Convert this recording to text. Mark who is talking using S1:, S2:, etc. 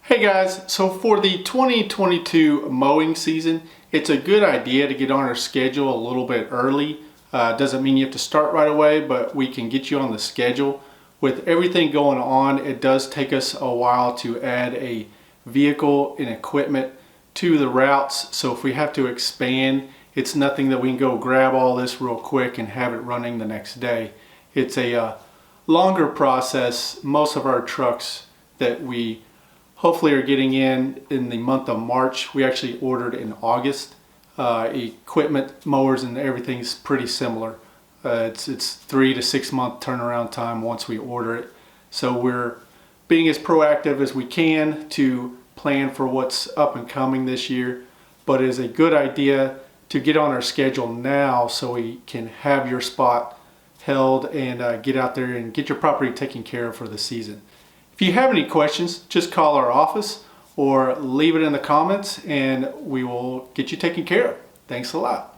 S1: Hey guys, so for the 2022 mowing season, it's a good idea to get on our schedule a little bit early. Doesn't mean you have to start right away, but we can get you on the schedule. With everything going on, it does take us a while to add a vehicle and equipment to the routes. So if we have to expand, it's nothing that we can go grab all this real quick and have it running the next day. It's a longer process. Most of our trucks that we hopefully are getting in the month of March. We actually ordered in August. Equipment, mowers, and everything's pretty similar. It's 3 to 6 month turnaround time once we order it. So we're being as proactive as we can to plan for what's up and coming this year. But it is a good idea to get on our schedule now so we can have your spot held and get out there and get your property taken care of for the season. If you have any questions, just call our office or leave it in the comments and we will get you taken care of. Thanks a lot.